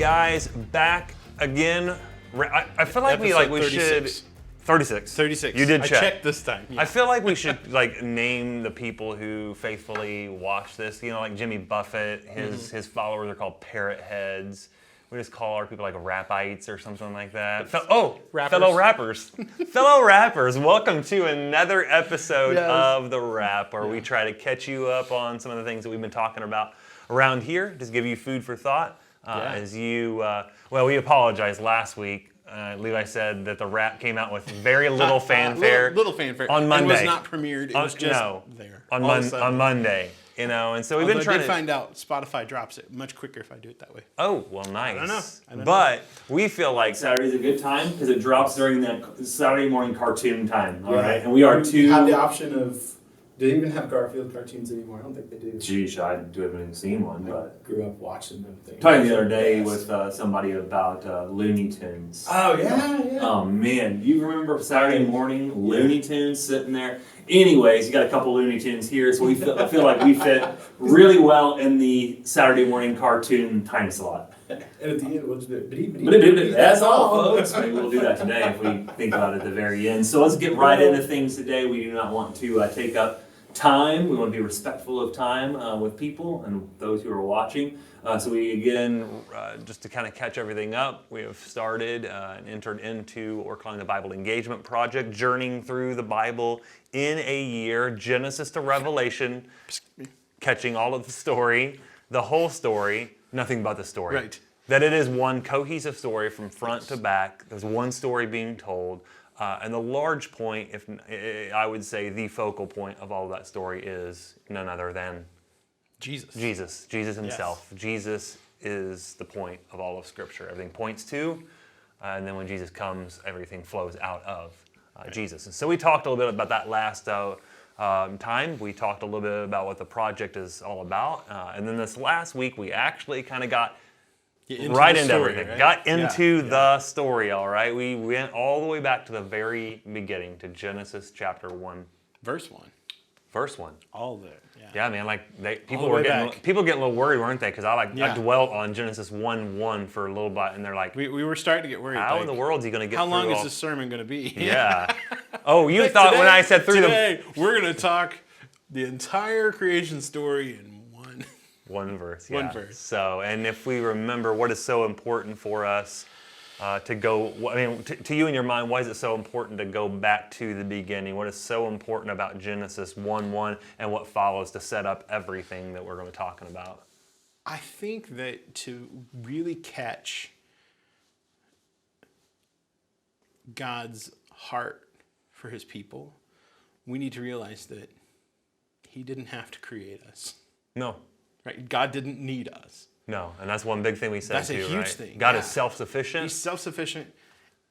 guys, back again. I feel like we should 36. 36. You did check. I checked this time. Yeah. I feel like we should name the people who faithfully watch this. You know, like Jimmy Buffett, his followers are called parrot heads. We just call our people like rapites or something like that. Fellow rappers. Fellow rappers, welcome to another episode of The Rap, where we try to catch you up on some of the things that we've been talking about around here, just give you food for thought. We apologized last week. Levi said that the rap came out with very little fanfare. Little fanfare. On Monday. It was not premiered. It was just there. On Monday. You know, and so we've been trying to find out Spotify drops it much quicker if I do it that way. Oh, well, nice. I don't know. But we feel like Saturday's a good time because it drops during that Saturday morning cartoon time. All right, and we are You have the option of. Do they even have Garfield cartoons anymore? I don't think they do. Geez, I haven't seen one, but I grew up watching them. Talking the other day with somebody about Looney Tunes. Oh yeah. Oh man, you remember Saturday morning Looney Tunes sitting there? Anyways, you got a couple Looney Tunes here, so I feel like we fit really well in the Saturday morning cartoon time slot. And at the end, we'll just do That's all, folks. Maybe we'll do that today if we think about it at the very end. So let's get right into things today. We do not want to take up time. We want to be respectful of time with people and those who are watching. So we, again, just to kind of catch everything up, we have started and entered into what we're calling the Bible Engagement Project, journeying through the Bible in a year, Genesis to Revelation, catching all of the story, the whole story, nothing but the story. Right. That it is one cohesive story from front to back. There's one story being told. And the large point, I would say the focal point of all of that story is none other than Jesus himself. Yes. Jesus is the point of all of Scripture. Everything points to, and then when Jesus comes, everything flows out of Jesus. And so we talked a little bit about that last time. We talked a little bit about what the project is all about. And then this last week, we actually kind of got right into everything. Right? Got into the story, all right? We went all the way back to the very beginning, to Genesis chapter 1. Verse 1. Verse 1. All of it, Yeah, man, people getting a little worried, weren't they? Because I dwelt on Genesis 1:1 for a little bit, and they're like, we were starting to get worried. How in the world is he going to get how through long is this sermon going to be? Yeah. Oh, you thought when I said today, we're going to talk the entire creation story in one verse. One verse. So, and if we remember what is so important for us to go, to you in your mind, why is it so important to go back to the beginning? What is so important about Genesis 1:1 and what follows to set up everything that we're going to be talking about? I think that to really catch God's heart for his people, we need to realize that he didn't have to create us. No. Right? God didn't need us. No, and that's one big thing we said that's too, a huge right? thing. God is self-sufficient. He's self-sufficient.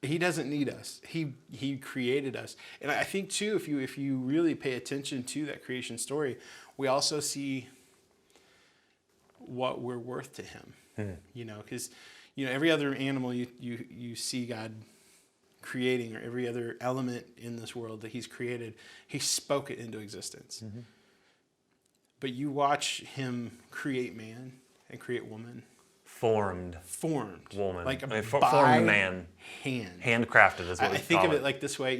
He doesn't need us. He created us. And I think too, if you really pay attention to that creation story, we also see what we're worth to him. You know, because every other animal you see God creating, or every other element in this world that he's created, he spoke it into existence. Mm-hmm. But you watch him create man and create woman. Formed woman. Like formed man. Hand. Handcrafted is what we call it. I think of it like this way,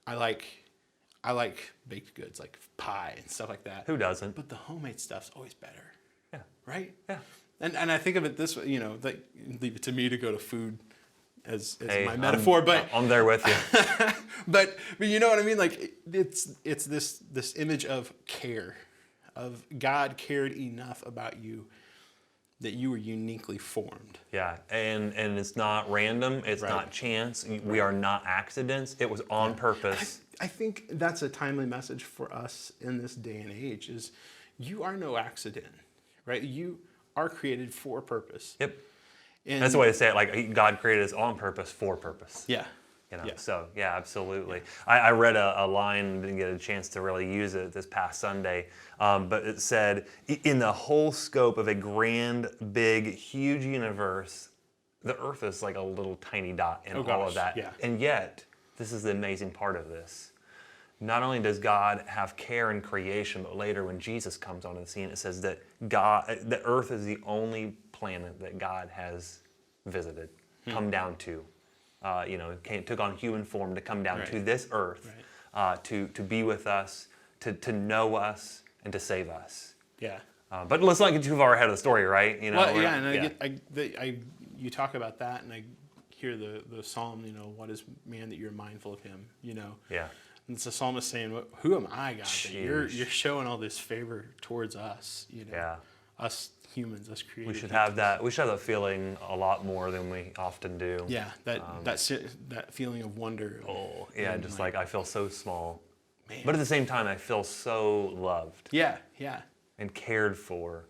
I like baked goods, like pie and stuff like that. Who doesn't? But the homemade stuff's always better. Yeah. Right? Yeah. And I think of it this way, like leave it to me to go to food as my metaphor, but I'm there with you. but you know what I mean? Like it's this image of care. Of God cared enough about you that you were uniquely formed. Yeah, and it's not random. It's not chance. We are not accidents. It was on purpose. I think that's a timely message for us in this day and age is you are no accident, right? You are created for purpose. Yep. And that's the way to say it. Like God created us on purpose for purpose. Yeah. So yeah, absolutely. I read a line, didn't get a chance to really use it this past Sunday, but it said, in the whole scope of a grand, big, huge universe, the earth is like a little tiny dot in all of that. Yeah. And yet, this is the amazing part of this. Not only does God have care in creation, but later when Jesus comes onto the scene, it says that the earth is the only planet that God has visited, come down to. Took on human form to come down to this earth, to be with us, to know us, and to save us. Yeah. But let's not get too far ahead of the story, right? You talk about that, and I hear the psalm. What is man that you're mindful of him? Yeah. And it's the psalmist saying, "Who am I, God, that you're showing all this favor towards us? Us humans, us creators." We should have that. We should have that feeling a lot more than we often do. Yeah, that feeling of wonder. Oh, yeah, and just like I feel so small, man. But at the same time, I feel so loved. Yeah. And cared for,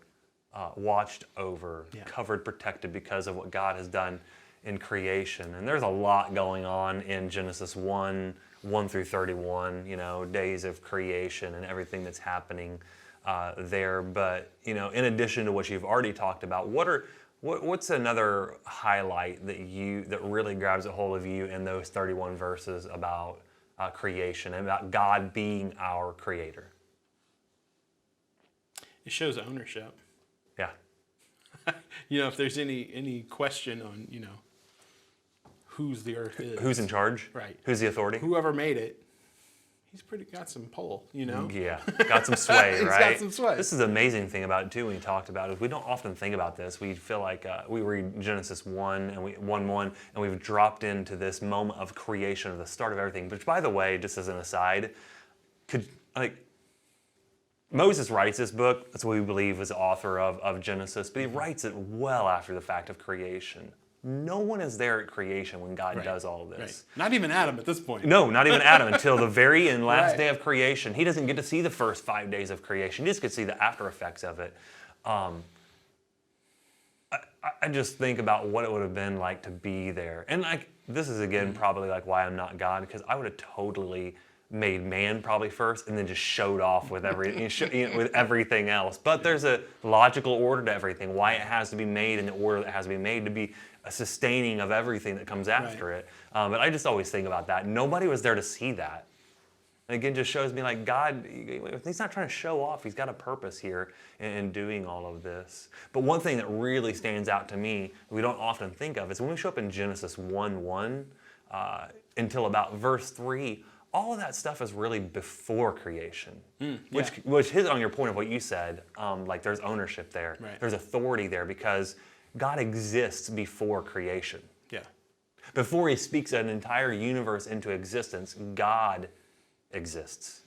watched over, covered, protected because of what God has done in creation. And there's a lot going on in Genesis 1 through 31, days of creation and everything that's happening there. But, in addition to what you've already talked about, what's another highlight that really grabs a hold of you in those 31 verses about creation and about God being our creator? It shows ownership. Yeah. If there's any question on, whose the earth is. Who's in charge? Right. Who's the authority? Whoever made it, he's got some pull, Yeah, got some sway, He's right? got some sway. This is the amazing thing about it, too, when you talked about it. We don't often think about this. We feel like we read Genesis 1 and 1:1, and we've dropped into this moment of creation, of the start of everything. Which, by the way, just as an aside, Moses writes this book. That's what we believe is the author of Genesis, but he writes it well after the fact of creation. No one is there at creation when God does all of this. Right. Not even Adam at this point. No, not even Adam until the very end, last day of creation. He doesn't get to see the first 5 days of creation. He just gets to see the after effects of it. I just think about what it would have been like to be there. And this is, again, probably why I'm not God, because I would have totally made man probably first and then just showed off with with everything else. But there's a logical order to everything, why it has to be made in the order that it has to be made to be a sustaining of everything that comes after it. But I just always think about that. Nobody was there to see that. And again, just shows me God, he's not trying to show off. He's got a purpose here in doing all of this. But one thing that really stands out to me, we don't often think of, is when we show up in Genesis 1:1 until about verse 3, all of that stuff is really before creation, which hits on your point of what you said. There's ownership there, there's authority there, because God exists before creation. Yeah. Before he speaks an entire universe into existence, God exists.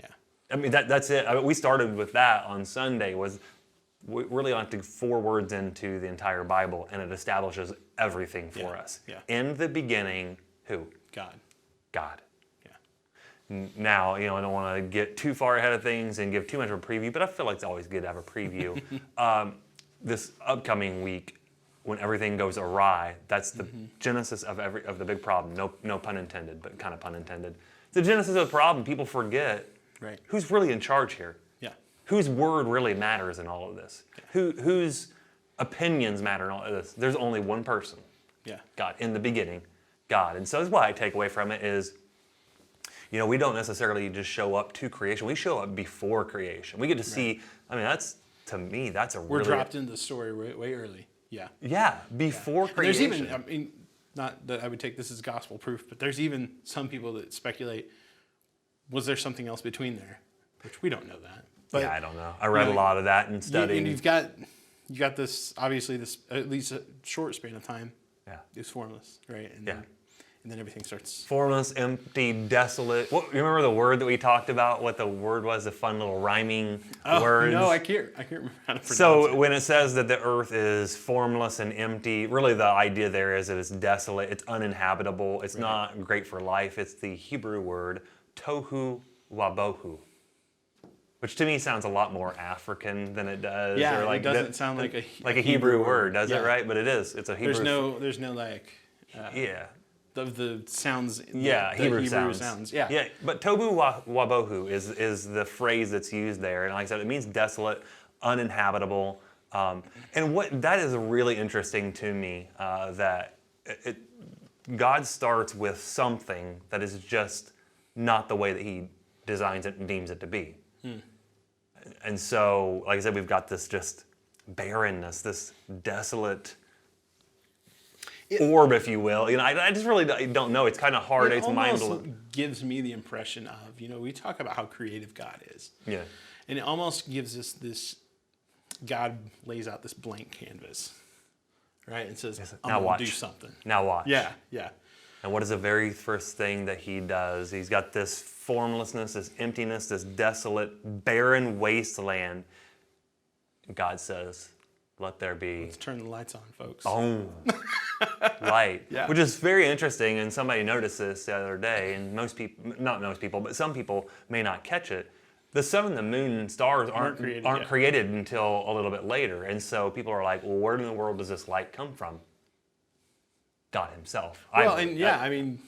Yeah. I mean, that's it. We started with that on Sunday. We really like to 4 words into the entire Bible, and it establishes everything for us. Yeah. In the beginning, who? God. Now, I don't want to get too far ahead of things and give too much of a preview, but I feel like it's always good to have a preview. This upcoming week, when everything goes awry, that's the genesis of the big problem. No pun intended, but kind of pun intended. The genesis of the problem. People forget who's really in charge here. Yeah. Whose word really matters in all of this. Yeah. Whose opinions matter in all of this. There's only one person. Yeah. God. In the beginning, God. And so that's what I take away from it is, we don't necessarily just show up to creation. We show up before creation. We get to see, to me, that's a We're dropped into the story way early. Yeah. Yeah, before creation. There's even, not that I would take this as gospel proof, but there's even some people that speculate, was there something else between there? Which we don't know that. But, I don't know. I read a lot of that and studied. And you got this, obviously, this at least a short span of time. Yeah. It's formless, right? And then everything starts. Formless, empty, desolate. You remember the word that we talked about? What the word was? The fun little rhyming words. No, I can't remember how to pronounce it. So when it says that the earth is formless and empty, really the idea there is that it's desolate, it's uninhabitable, it's not great for life. It's the Hebrew word tohu wabohu, which to me sounds a lot more African than it does. Yeah, or it doesn't sound like a Hebrew word, does it? Right? But it is. It's a Hebrew. There's no the sounds. Hebrew sounds. Yeah. But tohu wabohu is the phrase that's used there, and like I said, it means desolate, uninhabitable, and what that is really interesting to me. That God starts with something that is just not the way that He designs it and deems it to be, and so, like I said, we've got this just barrenness, this desolate orb, if you will. I just really don't know. It's kind of hard. It's mind blowing. Almost gives me the impression of, we talk about how creative God is. Yeah. And it almost gives us this, God lays out this blank canvas, right? And says, I'm now going to watch. do something. Now watch. Yeah, yeah. And what is the very first thing that he does? He's got this formlessness, this emptiness, this desolate, barren wasteland. God says, let there be. Let's turn the lights on, folks. Boom. Light. Yeah. Which is very interesting, and somebody noticed this the other day, and not most people, but some people may not catch it. The sun and the moon and stars aren't created until a little bit later. And so people are like, well, where in the world does this light come from? God himself. Well, even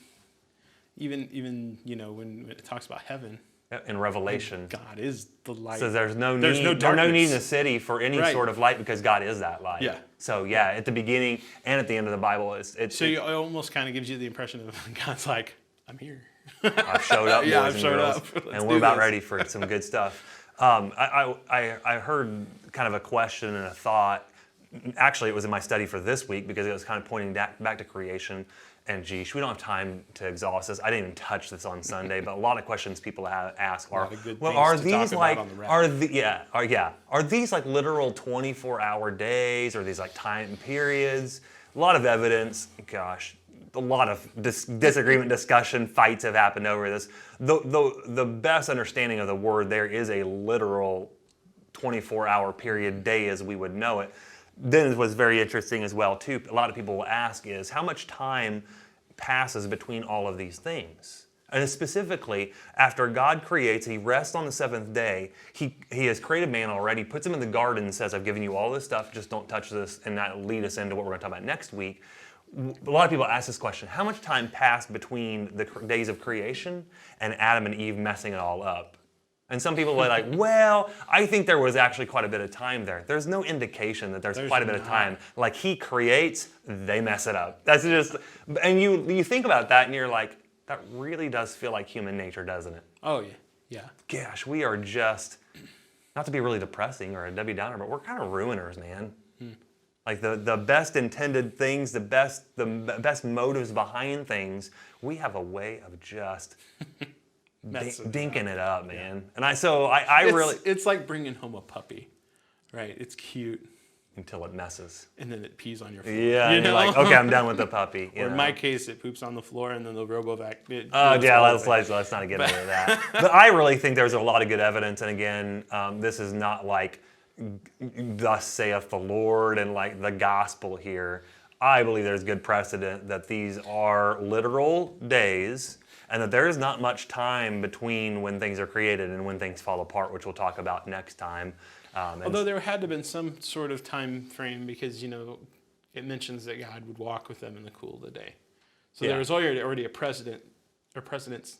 when it talks about heaven, in Revelation, God is the light. So there's no no need in the city for any sort of light because God is that light. Yeah. So at the beginning and at the end of the Bible, it almost kind of gives you the impression of God's like, I'm here. I've showed up, boys I've and showed girls, up. and we're about ready for some good stuff. I heard kind of a question and a thought. Actually, it was in my study for this week because it was kind of pointing back to creation. And geez, we don't have time to exhaust this. I didn't even touch this on Sunday, but a lot of questions people ask are, are these like literal 24-hour days, or these like time periods? A lot of evidence. Gosh, a lot of disagreement, discussion, fights have happened over this. The best understanding of the word there is a literal 24-hour period, day as we would know it. Then what's very interesting as well too, a lot of people will ask is how much time passes between all of these things? And specifically, after God creates, he rests on the seventh day. He has created man already, puts him in the garden and says, I've given you all this stuff, just don't touch this, and that will lead us into what we're going to talk about next week. A lot of people ask this question, how much time passed between the days of creation and Adam and Eve messing it all up? And some people are like, well, I think there was actually quite a bit of time there. There's no indication that there's quite a bit of time. Like he creates, they mess it up. That's just, and you think about that and you're like, that really does feel like human nature, doesn't it? Oh, yeah. Yeah. Gosh, we are just, not to be really depressing or a Debbie Downer, but we're kind of ruiners, man. Like the best intended things, the best motives behind things, we have a way of just dinking it up, man. Yeah. And it's like bringing home a puppy, right? It's cute until it messes, and then it pees on your floor. Yeah, and you're like, okay, I'm done with the puppy. Or in my case, it poops on the floor, and then the RoboVac. Let's not get into that. But I really think there's a lot of good evidence, and again, this is not like thus saith the Lord and like the gospel here. I believe there's good precedent that these are literal days, and that there is not much time between when things are created and when things fall apart, which we'll talk about next time. Although there had to have been some sort of time frame because, it mentions that God would walk with them in the cool of the day. So there was already a precedent, or precedents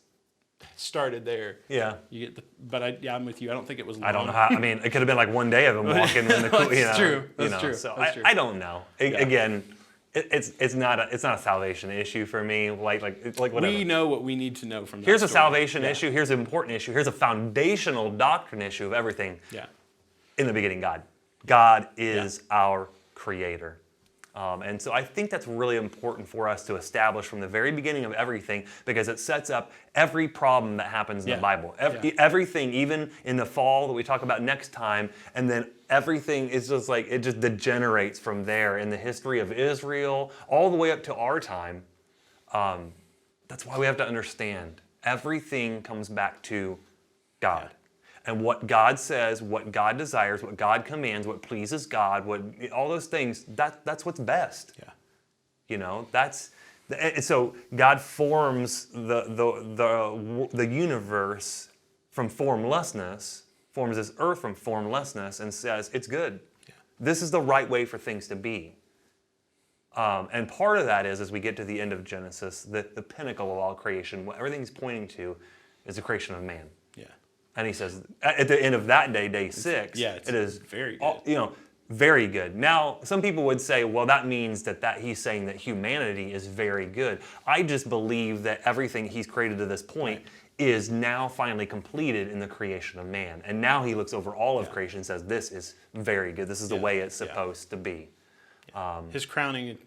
started there. Yeah. You get I'm with you. I don't think it was long. I don't know how, it could have been like one day of him walking in the cool, That's true. That's true. So That's true. I don't know. Again, it's not a salvation issue for me. Like whatever. We know what we need to know from that Here's a story. salvation issue. Here's an important issue. Here's a foundational doctrine issue of everything. Yeah. In the beginning, God. God is our creator. And so I think that's really important for us to establish from the very beginning of everything because it sets up every problem that happens in the Bible. Everything, even in the fall that we talk about next time, and then everything is just like, it just degenerates from there in the history of Israel all the way up to our time. That's why we have to understand everything comes back to God. And what God says, what God desires, what God commands, what pleases God, all those things, that's what's best. Yeah. So God forms the universe from formlessness, forms this earth from formlessness, and says it's good. Yeah. This is the right way for things to be. And part of that is, as we get to the end of Genesis, the pinnacle of all creation, what everything's pointing to is the creation of man. Yeah. And he says, at the end of that day, day 6, it is very good. Very good. Now, some people would say, well, that means that he's saying that humanity is very good. I just believe that everything he's created to this point is now finally completed in the creation of man. And now he looks over all of creation and says, this is very good. This is the way it's supposed to be. His crowning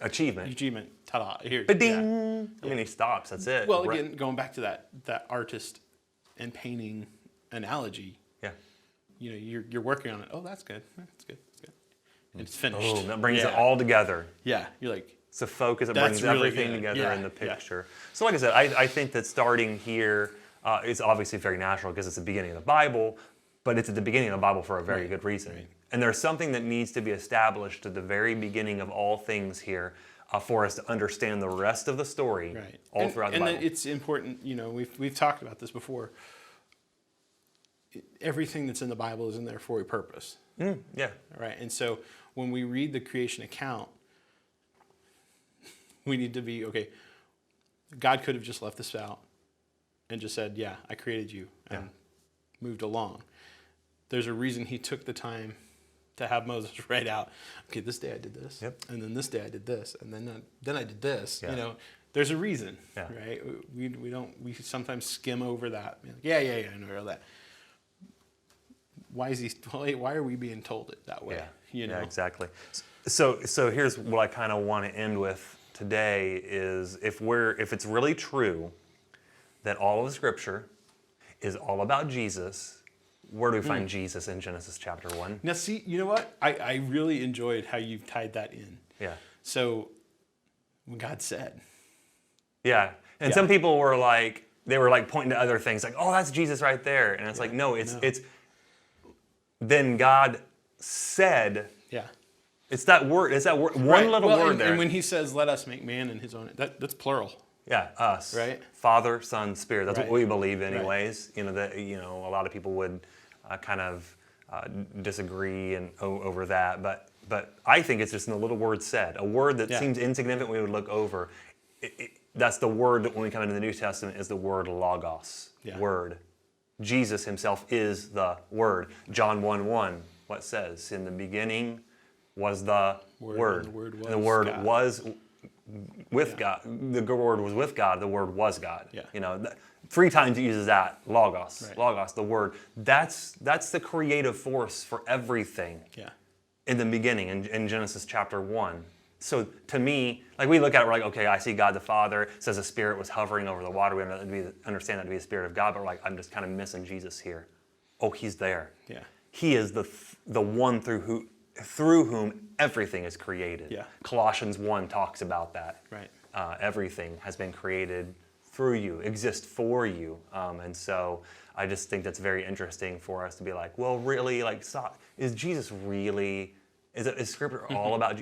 Achievement. Ta-da. Here. Ba-ding. Yeah. I mean, he stops. That's it. Well, again, going back to that artist and painting analogy. Yeah. You're working on it. Oh, that's good. That's good. That's good. And it's finished. Oh, that brings it all together. Yeah. You're like, It's a focus. It That's brings really everything good. together Yeah, in the yeah. picture. So like I said, I think that starting here is obviously very natural because it's the beginning of the Bible, but it's at the beginning of the Bible for a very good reason. Right. And there's something that needs to be established at the very beginning of all things here for us to understand the rest of the story right. all throughout the Bible. And it's important, we've talked about this before. Everything that's in the Bible is in there for a purpose. Yeah. Right. And so when we read the creation account, we need to be, okay, God could have just left this out and just said, yeah, I created you, and moved along. There's a reason he took the time to have Moses write out, okay, this day I did this, and then this day I did this, and then I did this. Yeah. There's a reason, Yeah. right? We sometimes skim over that. I know all that. Why are we being told it that way? Yeah, exactly. So here's what I kind of want to end with today is if it's really true that all of the Scripture is all about Jesus, where do we find Jesus in Genesis chapter 1? Now, see, you know what? I really enjoyed how you tied that in. Yeah. So, when God said. Yeah. And some people were like, pointing to other things, like, oh, that's Jesus right there. And it's like, no, it's then God said. Yeah. It's that word. It's that word. One little word there. And when he says, let us make man in his own, that's plural. Yeah, us. Right. Father, Son, Spirit. That's Right. what we believe, anyways. Right. A lot of people would kind of disagree over that, but I think it's just in the little word said, a word that seems insignificant. We would look over. That's the word that when we come into the New Testament is the word logos. Yeah. Word. Jesus himself is the Word. John 1:1. What says? In the beginning was the Word. And the Word God. was with God. The Word was with God. The Word was God. Yeah. 3 times it uses that logos. Right. Logos, the Word. That's the creative force for everything. Yeah. In the beginning, in Genesis chapter 1. So to me, like we look at it, we're like, okay, I see God the Father. It says the Spirit was hovering over the water. We understand that to be the Spirit of God, but we're like, I'm just kind of missing Jesus here. Oh, he's there. Yeah. He is the one through whom everything is created. Yeah. Colossians 1 talks about that. Right. Everything has been created through you, exists for you. And so I just think that's very interesting for us to be like, well, really, is Jesus really, is Scripture all about,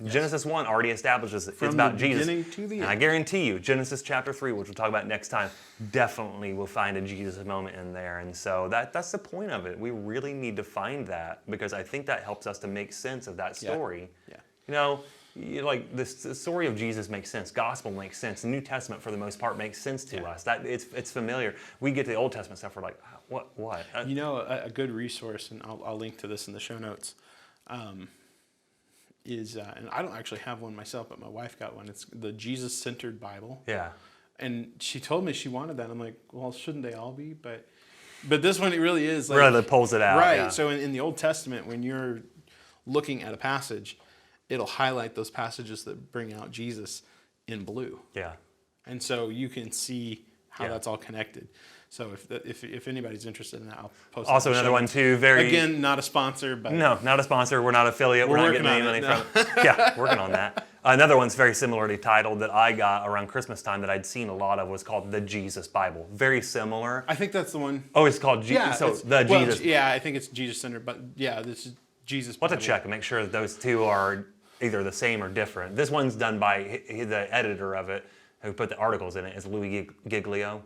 Genesis 1 already establishes it. It's about Jesus. From the beginning to the end. And I guarantee you, Genesis chapter 3, which we'll talk about next time, definitely will find a Jesus moment in there. And so that's the point of it. We really need to find that because I think that helps us to make sense of that story. Yeah. The story of Jesus makes sense. Gospel makes sense. The New Testament, for the most part, makes sense to us. That it's familiar. We get to the Old Testament stuff. We're like, what? A good resource, and I'll link to this in the show notes, is and I don't actually have one myself, but my wife got one. It's the Jesus-centered Bible. Yeah. And she told me she wanted that. I'm like, well, shouldn't they all be? But this one, it really is like Really pulls it out. right. Yeah. So in the Old Testament, when you're looking at a passage, it'll highlight those passages that bring out Jesus in blue. Yeah. And so you can see how that's all connected. So if anybody's interested in that, I'll post it. Also, another one too. Very not a sponsor, but no, not a sponsor. We're not affiliate. We're not getting any money from. Yeah, working on that. Another one's very similarly titled that I got around Christmas time that I'd seen a lot of was called the Jesus Bible. Very similar. I think that's the one. Oh, it's called Jesus. Yeah, So the Jesus. Yeah, I think it's Jesus centered, but yeah, this is Jesus. We'll have Bible. to check and make sure that those two are either the same or different. This one's done by the editor of it, who put the articles in it, is Louis Giglio.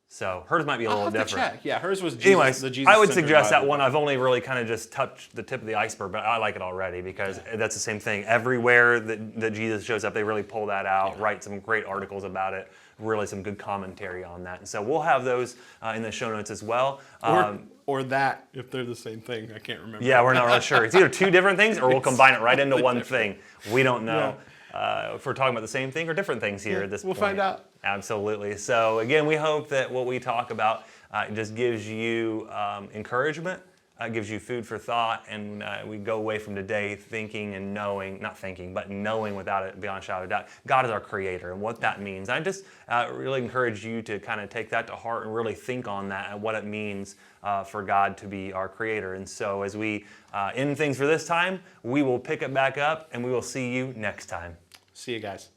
So hers might be a I'll little have to different. check. Yeah, hers was Jesus, Anyways, the Jesus I would centered suggest that Bible. one. I've only really kind of just touched the tip of the iceberg, but I like it already because that's the same thing. Everywhere that Jesus shows up, they really pull that out, write some great articles about it, really some good commentary on that. And so we'll have those in the show notes as well. Or that, if they're the same thing. I can't remember. Yeah, we're not really sure. It's either two different things or we'll combine it right into one thing. We don't know if we're talking about the same thing or different things here at this point. We'll find out. Absolutely. So again, we hope that what we talk about just gives you encouragement, gives you food for thought, and we go away from today thinking and knowing, not thinking, but knowing without it, beyond a shadow of doubt, God is our creator and what that means. I just really encourage you to kind of take that to heart and really think on that and what it means for God to be our creator. And so as we end things for this time, we will pick it back up and we will see you next time. See you guys.